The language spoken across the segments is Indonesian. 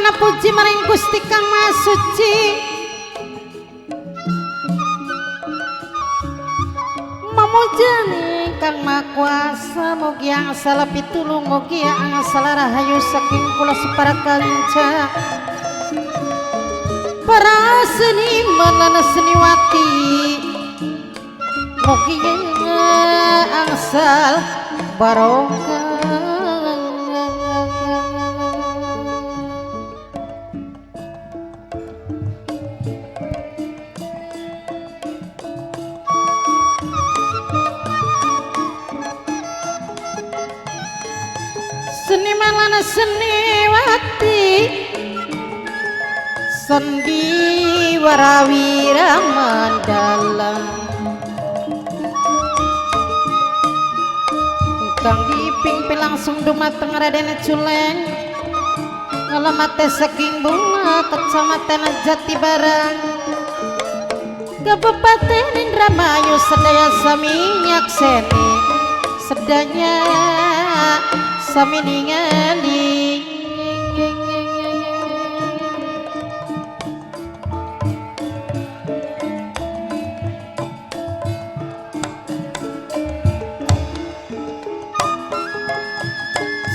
Mana puji maring Gusti Kang Maha Suci. Mamujani Kang Maha Kuasa, mugi angsal pitulung, mugi angsal rahayu saking kula separa kanca. Para seniman lan seniwati, mugi angsal barokah. Seniman lan seniwati, sandiwara wiramandala, kang dipingpil langsung dumateng Raden Culeng, ngalamate saking bunga Kecamatan Jatibarang, Kabupaten Indramayu sedaya sami nyakseni, sedanya sami ningali.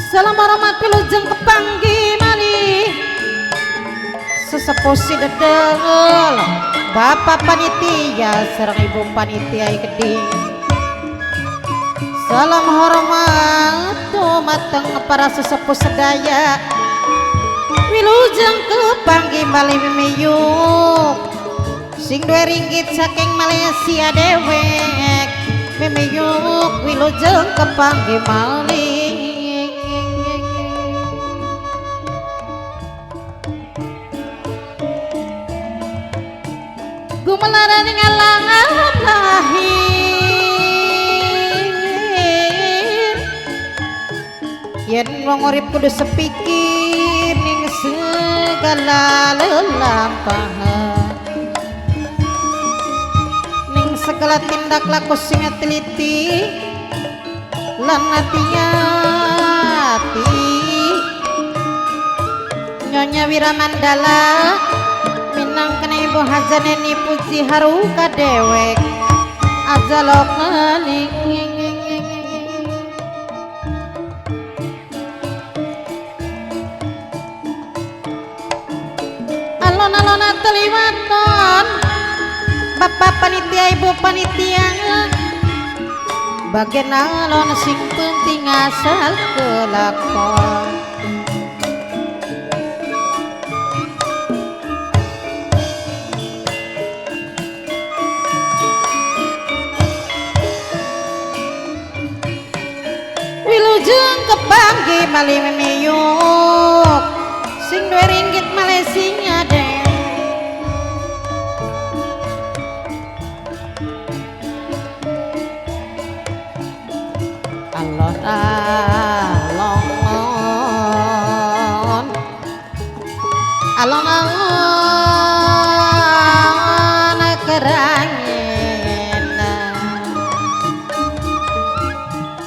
Salam hormat wilujeng kepanggih malih sesepuh si dedel Bapak Panitia sareng Ibu Panitia Geding. Salam hormat dumateng para sesepuh sedaya wilujeng kepanggih malih mimiyuk sing ringgit saking Malaysia dewek mimiyuk wilujeng kepanggih malih. Gumelara ning alang-alang lahir, yen wong urip kudu sepikir ning segala lelampahan, ning segala tindak laku sing teliti lan hati-hati. Nyonya Wiramandala minang kena Ibu Hajaneni puji haruka dewek ajalok ngeling. Alon-alon teliwaton Bapak Panitia Ibu Panitia, bagian alon sing penting asal kelakon. Wilujeng kepanggih malih mimiyuk sing duwe ringgit Malaysia deh. Alon-alon alon-alon kerangen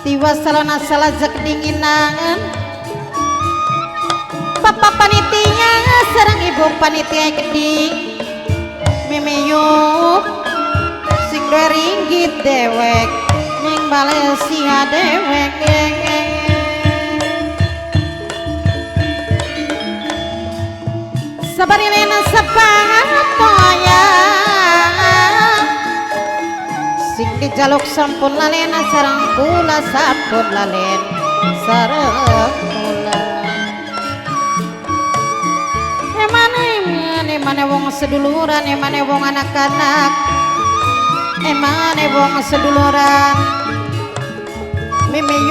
tiwas salona salajak dinginan Bapak Panitia sareng Ibu Panitia Geding mimiyuk sing duwe ringgit dewek ning Malaysia dewek. Sabarilena sapatoya sing dijaluk sampun lalena sareng kula sampun lalen sareng kula. Emane wong seduluran, emane wong anak-anak, emane wong seduluran mimiyuk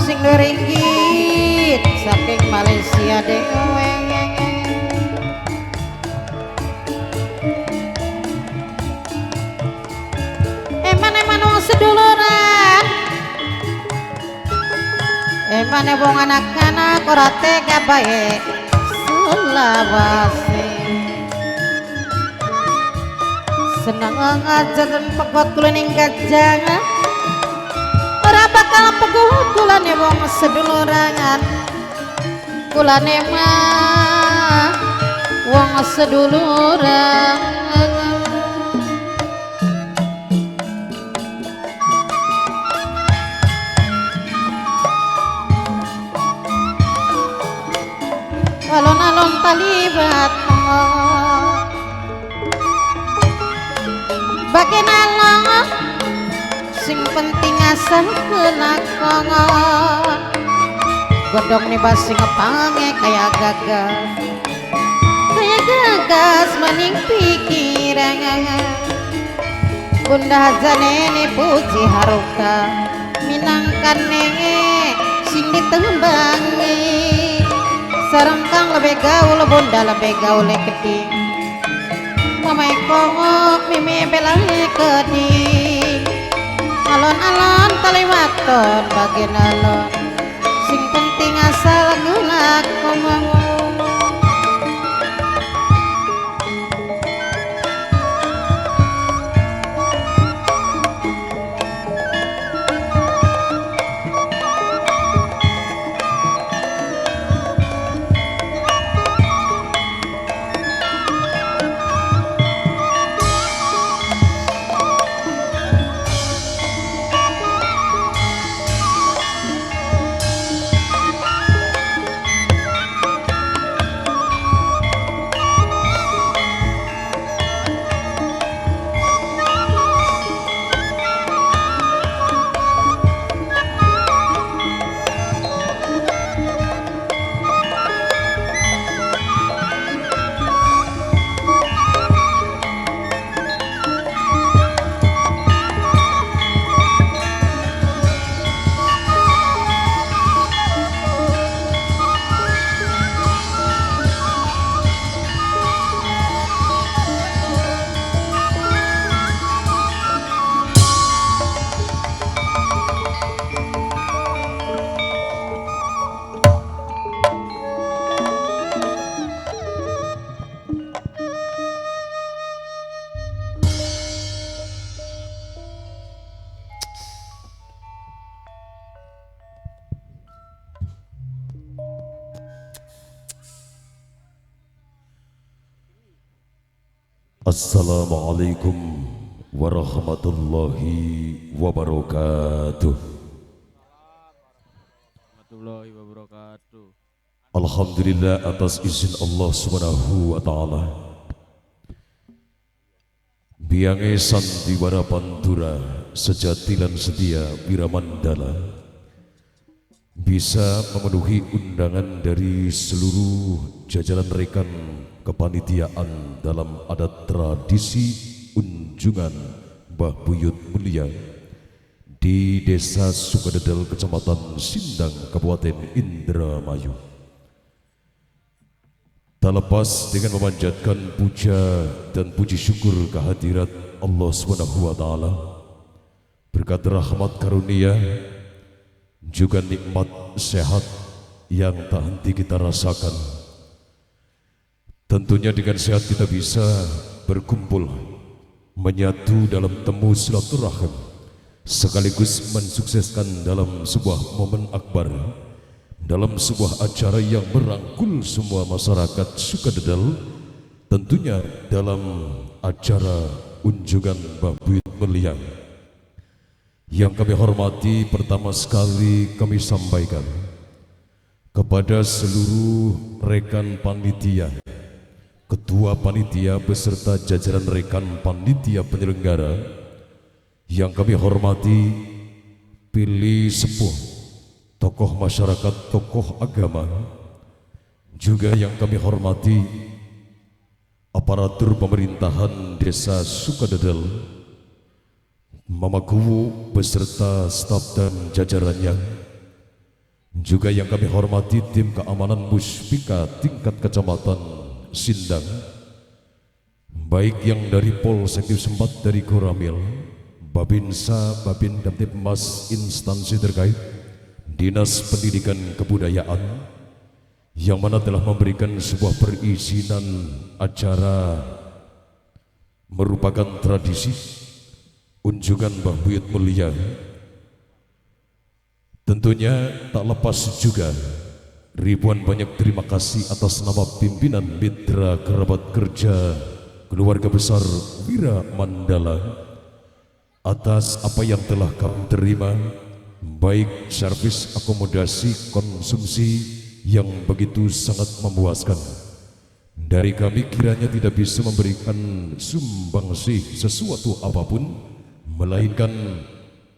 sing ringgit saking Malaysia dewe. Eman wong seduluran, emane wong anak-anak ora tega bae selawase. Senang ngajaran pekot kulining gajah ora bakal pegutulan wong sedulurangan kulane mah wong seduluran alon-alon talibat bagian alon sing penting asal kelakon godong nih basi ngepange kayak gagas maning pikiran bunda janene puji haruka minangkan nenge sing ditembangi sareng kang lebih gaul bunda lebih gaul keding mamai kongok mimi belai keding alon-alon taliwaton bagian alon sing penting asal gulak ngomong Assalamualaikum warahmatullahi wabarakatuh. Alhamdulillah atas izin Allah subhanahu wa ta'ala biange sandiwara pantura sejatilan setia wiramandala bisa memenuhi undangan dari seluruh jajaran rekan kepanitiaan dalam adat tradisi unjungan Mbah Buyut Mulia di Desa Sukadedel, Kecamatan Sindang, Kabupaten Indramayu. Tak lepas dengan memanjatkan puja dan puji syukur kehadirat Allah Subhanahu wa Ta'ala, berkat rahmat karunia juga nikmat sehat yang tak henti kita rasakan. Tentunya dengan sehat kita bisa berkumpul, menyatu dalam temu silaturahim, sekaligus mensukseskan dalam sebuah momen akbar, dalam sebuah acara yang merangkul semua masyarakat Sukadedel, tentunya dalam acara unjungan Mbah Buyut Mulia. Yang kami hormati, pertama sekali kami sampaikan kepada seluruh rekan panitia, ketua panitia beserta jajaran rekan panitia penyelenggara yang kami hormati, pilih sepuh, tokoh masyarakat, tokoh agama, juga yang kami hormati aparatur pemerintahan Desa Sukadedel, Mama Kuwu beserta staf dan jajarannya, juga yang kami hormati tim keamanan Muspika tingkat kecamatan Sindang, baik yang dari Polsek Sempat, dari Koramil, Babinsa, Babin Damtipmas, instansi terkait, Dinas Pendidikan Kebudayaan, yang mana telah memberikan sebuah perizinan acara merupakan tradisi unjungan Mbah Buyut Mulia. Tentunya tak lepas juga Ribuan banyak terima kasih atas nama pimpinan mitra kerabat kerja keluarga besar Wira Mandala atas apa yang telah kami terima, baik servis akomodasi konsumsi yang begitu sangat memuaskan. Dari kami kiranya tidak bisa memberikan sumbangsih sesuatu apapun, melainkan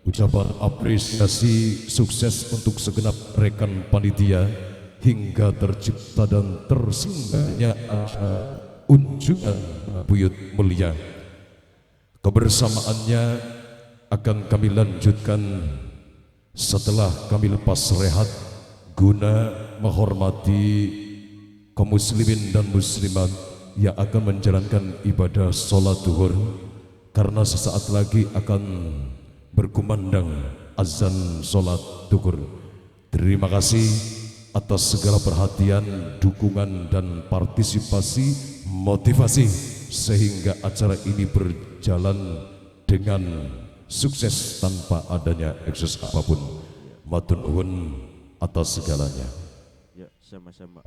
ucapan apresiasi sukses untuk segenap rekan panitia hingga tercipta dan terselenggaranya unjungan buyut mulia. Kebersamaannya akan kami lanjutkan setelah kami lepas rehat guna menghormati kaum muslimin dan muslimat yang akan menjalankan ibadah sholat duhur, karena sesaat lagi akan berkumandang azan sholat duhur. Terima kasih atas segala perhatian, dukungan dan partisipasi, motivasi sehingga acara ini berjalan dengan sukses tanpa adanya ekses apapun. Matur nuwun atas segalanya. Ya, sama-sama.